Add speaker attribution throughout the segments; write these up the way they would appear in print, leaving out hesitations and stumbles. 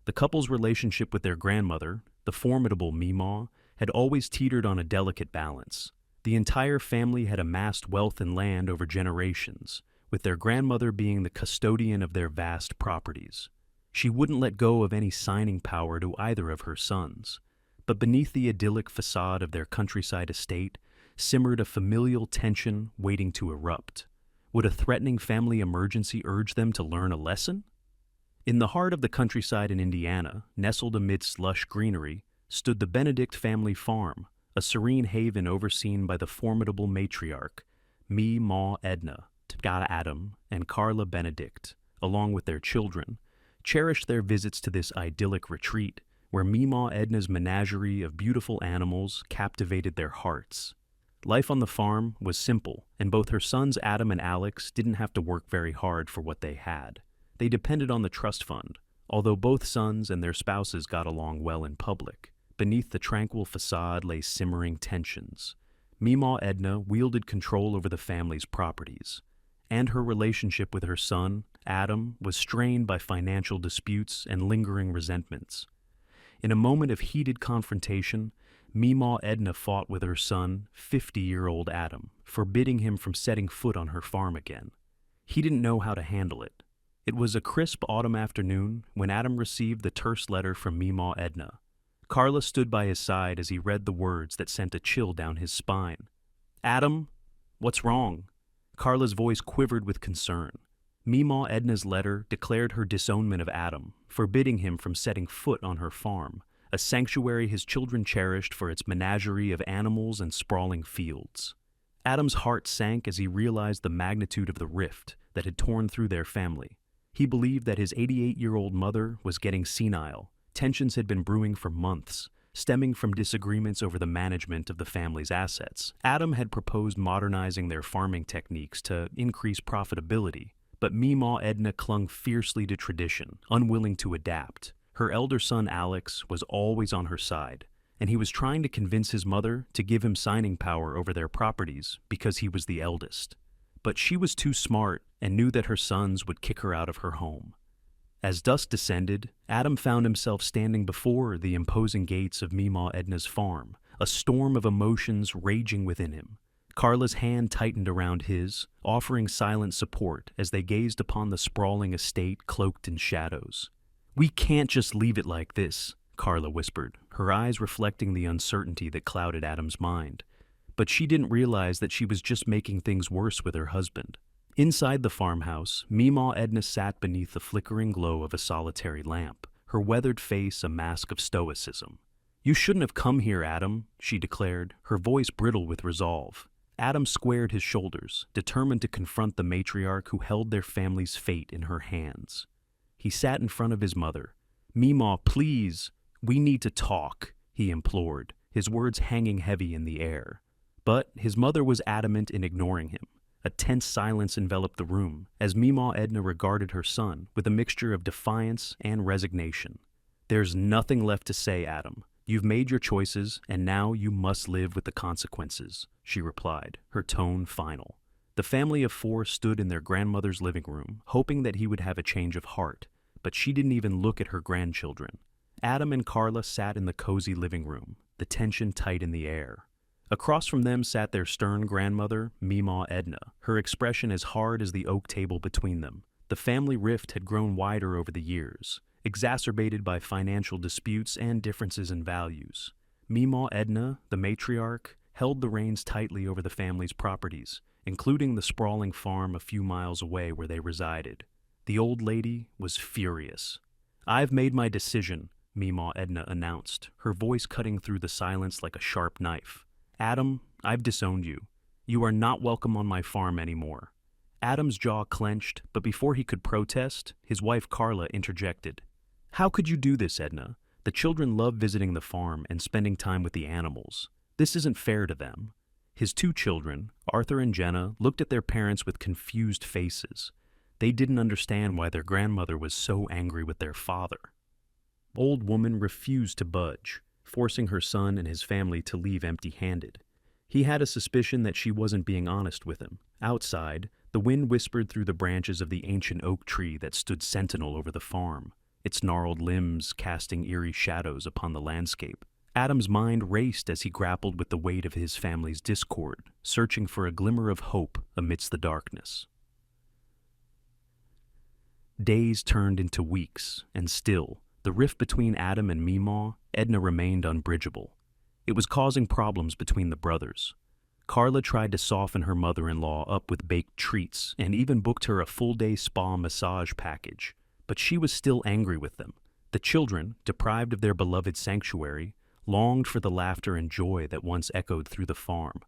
Speaker 1: The couple's relationship with their grandmother, the formidable Meemaw, had always teetered on a delicate balance. The entire family had amassed wealth and land over generations, with their grandmother being the custodian of their vast properties. She wouldn't let go of any signing power to either of her sons. But beneath the idyllic facade of their countryside estate simmered a familial tension waiting to erupt. Would a threatening family emergency urge them to learn a lesson? In the heart of the countryside in Indiana, nestled amidst lush greenery, stood the Benedict family farm, a serene haven overseen by the formidable matriarch, Meemaw Edna, Adam, and Carla Benedict, along with their children, cherished their visits to this idyllic retreat, where Meemaw Edna's menagerie of beautiful animals captivated their hearts. Life on the farm was simple, and both her sons Adam and Alex didn't have to work very hard for what they had. They depended on the trust fund, although both sons and their spouses got along well in public. Beneath the tranquil facade lay simmering tensions. Meemaw Edna wielded control over the family's properties, and her relationship with her son, Adam, was strained by financial disputes and lingering resentments. In a moment of heated confrontation, Meemaw Edna fought with her son, 50-year-old Adam, forbidding him from setting foot on her farm again. He didn't know how to handle it. It was a crisp autumn afternoon when Adam received the terse letter from Meemaw Edna. Carla stood by his side as he read the words that sent a chill down his spine. "Adam, what's wrong?" Carla's voice quivered with concern. Meemaw Edna's letter declared her disownment of Adam, forbidding him from setting foot on her farm, a sanctuary his children cherished for its menagerie of animals and sprawling fields. Adam's heart sank as he realized the magnitude of the rift that had torn through their family. He believed that his 88-year-old mother was getting senile. Tensions had been brewing for months, stemming from disagreements over the management of the family's assets. Adam had proposed modernizing their farming techniques to increase profitability, but Meemaw Edna clung fiercely to tradition, unwilling to adapt. Her elder son Alex was always on her side, and he was trying to convince his mother to give him signing power over their properties because he was the eldest. But she was too smart and knew that her sons would kick her out of her home. As dusk descended, Adam found himself standing before the imposing gates of Meemaw Edna's farm, a storm of emotions raging within him. Carla's hand tightened around his, offering silent support as they gazed upon the sprawling estate cloaked in shadows. "We can't just leave it like this," Carla whispered, her eyes reflecting the uncertainty that clouded Adam's mind. But she didn't realize that she was just making things worse with her husband. Inside the farmhouse, Meemaw Edna sat beneath the flickering glow of a solitary lamp, her weathered face a mask of stoicism. "You shouldn't have come here, Adam," she declared, her voice brittle with resolve. Adam squared his shoulders, determined to confront the matriarch who held their family's fate in her hands. He sat in front of his mother. "Meemaw, please, we need to talk," he implored, his words hanging heavy in the air. But his mother was adamant in ignoring him. A tense silence enveloped the room as Meemaw Edna regarded her son with a mixture of defiance and resignation. "There's nothing left to say, Adam. You've made your choices, and now you must live with the consequences," she replied, her tone final. The family of four stood in their grandmother's living room, hoping that he would have a change of heart, but she didn't even look at her grandchildren. Adam and Carla sat in the cozy living room, the tension tight in the air. Across from them sat their stern grandmother, Meemaw Edna, her expression as hard as the oak table between them. The family rift had grown wider over the years, exacerbated by financial disputes and differences in values. Meemaw Edna, the matriarch, held the reins tightly over the family's properties, including the sprawling farm a few miles away where they resided. The old lady was furious. "I've made my decision," Meemaw Edna announced, her voice cutting through the silence like a sharp knife. "Adam, I've disowned you. You are not welcome on my farm anymore." Adam's jaw clenched, but before he could protest, his wife Carla interjected. "How could you do this, Edna? The children love visiting the farm and spending time with the animals. This isn't fair to them." His two children, Arthur and Jenna, looked at their parents with confused faces. They didn't understand why their grandmother was so angry with their father. Old woman refused to budge, forcing her son and his family to leave empty-handed. He had a suspicion that she wasn't being honest with him. Outside, the wind whispered through the branches of the ancient oak tree that stood sentinel over the farm. its gnarled limbs casting eerie shadows upon the landscape. Adam's mind raced as he grappled with the weight of his family's discord, searching for a glimmer of hope amidst the darkness. Days turned into weeks, and still, the rift between Adam and Meemaw, Edna, remained unbridgeable. It was causing problems between the brothers. Carla tried to soften her mother-in-law up with baked treats and even booked her a full-day spa massage package, but she was still angry with them. The children, deprived of their beloved sanctuary, longed for the laughter and joy that once echoed through the farm.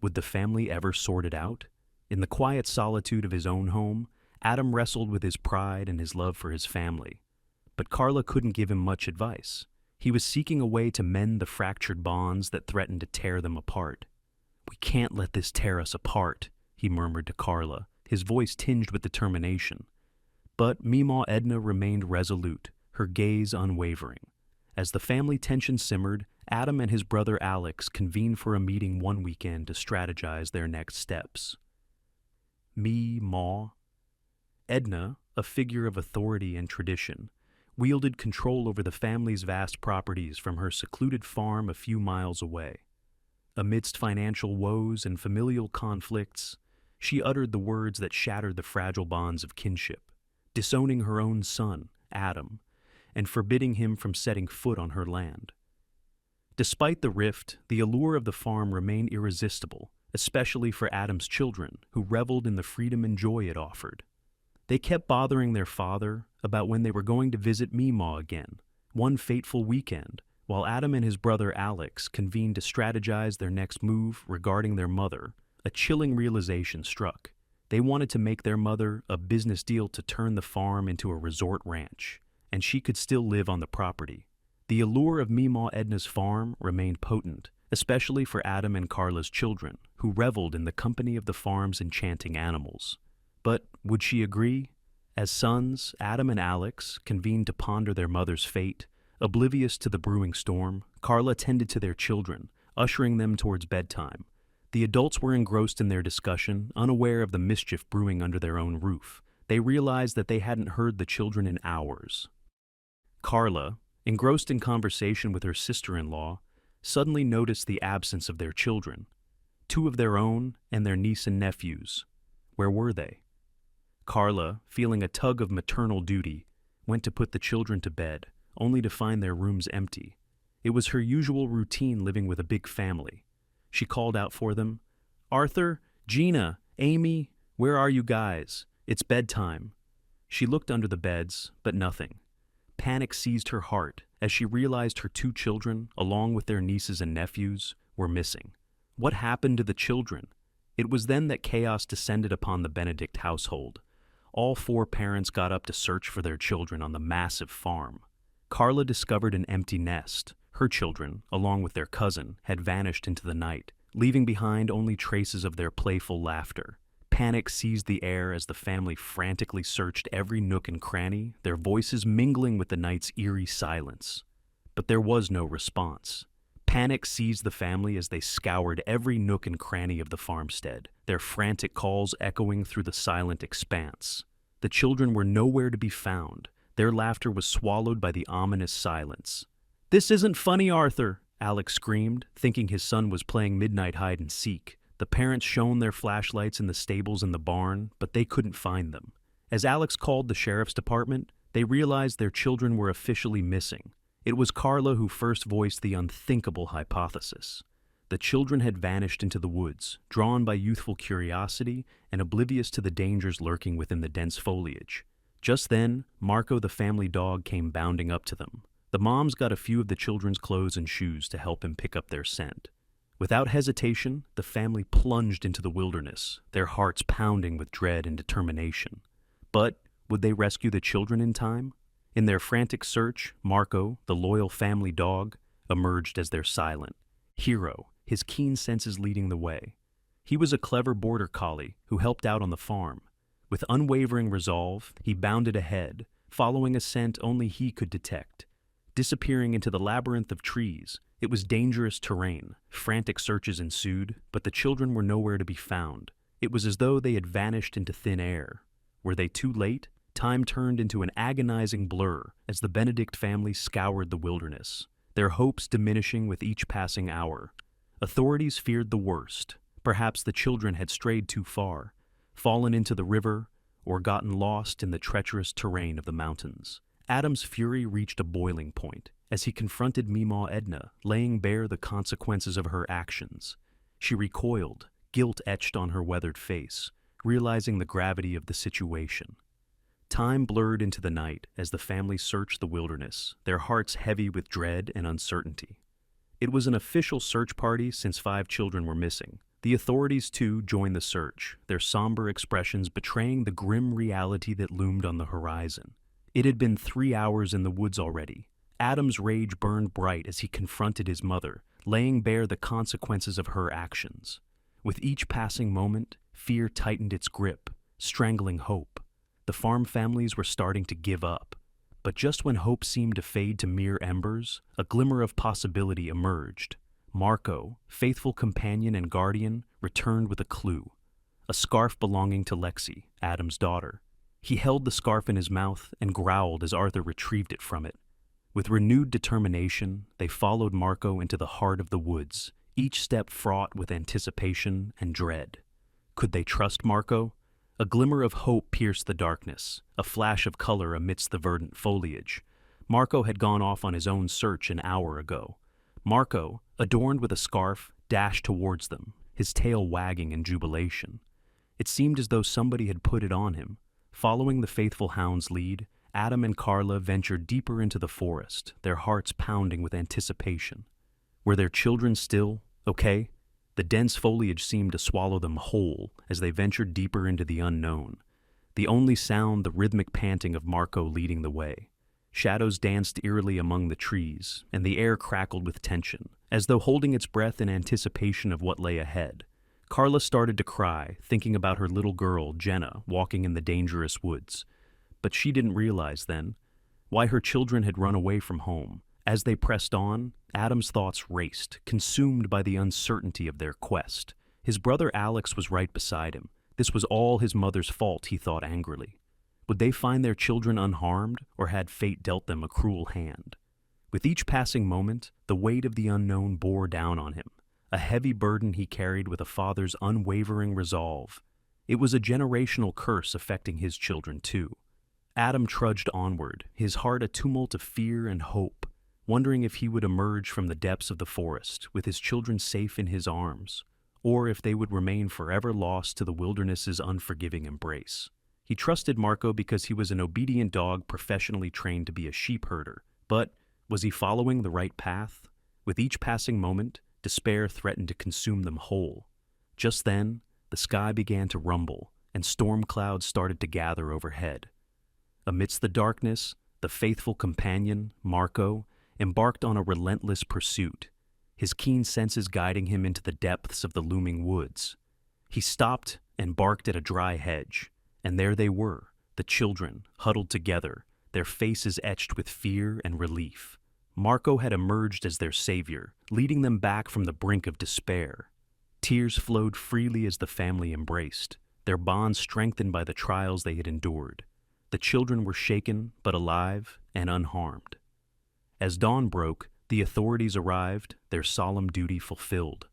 Speaker 1: Would the family ever sort it out? In the quiet solitude of his own home, Adam wrestled with his pride and his love for his family. But Carla couldn't give him much advice. He was seeking a way to mend the fractured bonds that threatened to tear them apart. "We can't let this tear us apart," he murmured to Carla, his voice tinged with determination. But Meemaw Edna remained resolute, her gaze unwavering. As the family tension simmered, Adam and his brother Alex convened for a meeting one weekend to strategize their next steps. Meemaw Edna, a figure of authority and tradition, wielded control over the family's vast properties from her secluded farm a few miles away. Amidst financial woes and familial conflicts, she uttered the words that shattered the fragile bonds of kinship, disowning her own son, Adam, and forbidding him from setting foot on her land. Despite the rift, the allure of the farm remained irresistible, especially for Adam's children, who reveled in the freedom and joy it offered. They kept bothering their father about when they were going to visit Meemaw again, one fateful weekend, while Adam and his brother Alex convened to strategize their next move regarding their mother. A chilling realization struck. They wanted to make their mother a business deal to turn the farm into a resort ranch, and she could still live on the property. The allure of Meemaw Edna's farm remained potent, especially for Adam and Carla's children, who reveled in the company of the farm's enchanting animals. But would she agree? As sons, Adam and Alex convened to ponder their mother's fate. Oblivious to the brewing storm, Carla tended to their children, ushering them towards bedtime. The adults were engrossed in their discussion, unaware of the mischief brewing under their own roof. They realized that they hadn't heard the children in hours. Carla, engrossed in conversation with her sister-in-law, suddenly noticed the absence of their children. Two of their own and their niece and nephews. Where were they? Carla, feeling a tug of maternal duty, went to put the children to bed, only to find their rooms empty. It was her usual routine living with a big family. She called out for them, "Arthur, Gina, Amy, where are you guys? It's bedtime." She looked under the beds, but nothing. Panic seized her heart as she realized her two children, along with their nieces and nephews, were missing. What happened to the children? It was then that chaos descended upon the Benedict household. All four parents got up to search for their children on the massive farm. Carla discovered an empty nest. Her children, along with their cousin, had vanished into the night, leaving behind only traces of their playful laughter. Panic seized the air as the family frantically searched every nook and cranny, their voices mingling with the night's eerie silence. But there was no response. Panic seized the family as they scoured every nook and cranny of the farmstead, their frantic calls echoing through the silent expanse. The children were nowhere to be found. Their laughter was swallowed by the ominous silence. "This isn't funny, Arthur," Alex screamed, thinking his son was playing midnight hide-and-seek. The parents shone their flashlights in the stables and the barn, but they couldn't find them. As Alex called the sheriff's department, they realized their children were officially missing. It was Carla who first voiced the unthinkable hypothesis. The children had vanished into the woods, drawn by youthful curiosity and oblivious to the dangers lurking within the dense foliage. Just then, Marco the family dog came bounding up to them. The moms got a few of the children's clothes and shoes to help him pick up their scent. Without hesitation, the family plunged into the wilderness, their hearts pounding with dread and determination. But would they rescue the children in time? In their frantic search, Marco, the loyal family dog, emerged as their silent hero, his keen senses leading the way. He was a clever border collie who helped out on the farm. With unwavering resolve, he bounded ahead, following a scent only he could detect. Disappearing into the labyrinth of trees, it was dangerous terrain. Frantic searches ensued, but the children were nowhere to be found. It was as though they had vanished into thin air. Were they too late? Time turned into an agonizing blur as the Benedict family scoured the wilderness, their hopes diminishing with each passing hour. Authorities feared the worst. Perhaps the children had strayed too far, fallen into the river, or gotten lost in the treacherous terrain of the mountains. Adam's fury reached a boiling point as he confronted Meemaw Edna, laying bare the consequences of her actions. She recoiled, guilt etched on her weathered face, realizing the gravity of the situation. Time blurred into the night as the family searched the wilderness, their hearts heavy with dread and uncertainty. It was an official search party since 5 children were missing. The authorities, too, joined the search, their somber expressions betraying the grim reality that loomed on the horizon. It had been 3 hours in the woods already. Adam's rage burned bright as he confronted his mother, laying bare the consequences of her actions. With each passing moment, fear tightened its grip, strangling hope. The farm families were starting to give up. But just when hope seemed to fade to mere embers, a glimmer of possibility emerged. Marco, faithful companion and guardian, returned with a clue. A scarf belonging to Lexi, Adam's daughter. He held the scarf in his mouth and growled as Arthur retrieved it from it. With renewed determination, they followed Marco into the heart of the woods, each step fraught with anticipation and dread. Could they trust Marco? A glimmer of hope pierced the darkness, a flash of color amidst the verdant foliage. Marco had gone off on his own search an hour ago. Marco, adorned with a scarf, dashed towards them, his tail wagging in jubilation. It seemed as though somebody had put it on him. Following the faithful hound's lead, Adam and Carla ventured deeper into the forest, their hearts pounding with anticipation. Were their children still okay? The dense foliage seemed to swallow them whole as they ventured deeper into the unknown. The only sound, the rhythmic panting of Marco leading the way. Shadows danced eerily among the trees, and the air crackled with tension, as though holding its breath in anticipation of what lay ahead. Carla started to cry, thinking about her little girl, Jenna, walking in the dangerous woods. But she didn't realize then why her children had run away from home. As they pressed on, Adam's thoughts raced, consumed by the uncertainty of their quest. His brother Alex was right beside him. This was all his mother's fault, he thought angrily. Would they find their children unharmed, or had fate dealt them a cruel hand? With each passing moment, the weight of the unknown bore down on him, a heavy burden he carried with a father's unwavering resolve. It was a generational curse affecting his children, too. Adam trudged onward, his heart a tumult of fear and hope, wondering if he would emerge from the depths of the forest with his children safe in his arms, or if they would remain forever lost to the wilderness's unforgiving embrace. He trusted Marco because he was an obedient dog professionally trained to be a sheep herder. But was he following the right path? With each passing moment, despair threatened to consume them whole. Just then, the sky began to rumble, and storm clouds started to gather overhead. Amidst the darkness, the faithful companion, Marco, embarked on a relentless pursuit, his keen senses guiding him into the depths of the looming woods. He stopped and barked at a dry hedge. And there they were, the children, huddled together, their faces etched with fear and relief. Marco had emerged as their savior, leading them back from the brink of despair. Tears flowed freely as the family embraced, their bond strengthened by the trials they had endured. The children were shaken, but alive and unharmed. As dawn broke, the authorities arrived, their solemn duty fulfilled.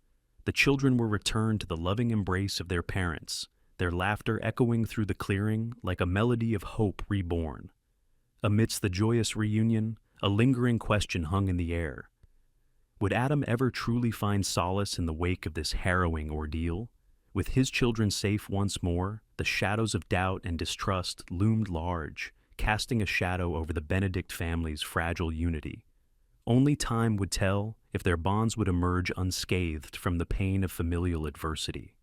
Speaker 1: The children were returned to the loving embrace of their parents, their laughter echoing through the clearing like a melody of hope reborn. Amidst the joyous reunion, a lingering question hung in the air. Would Adam ever truly find solace in the wake of this harrowing ordeal? With his children safe once more, the shadows of doubt and distrust loomed large, casting a shadow over the Benedict family's fragile unity. Only time would tell if their bonds would emerge unscathed from the pain of familial adversity.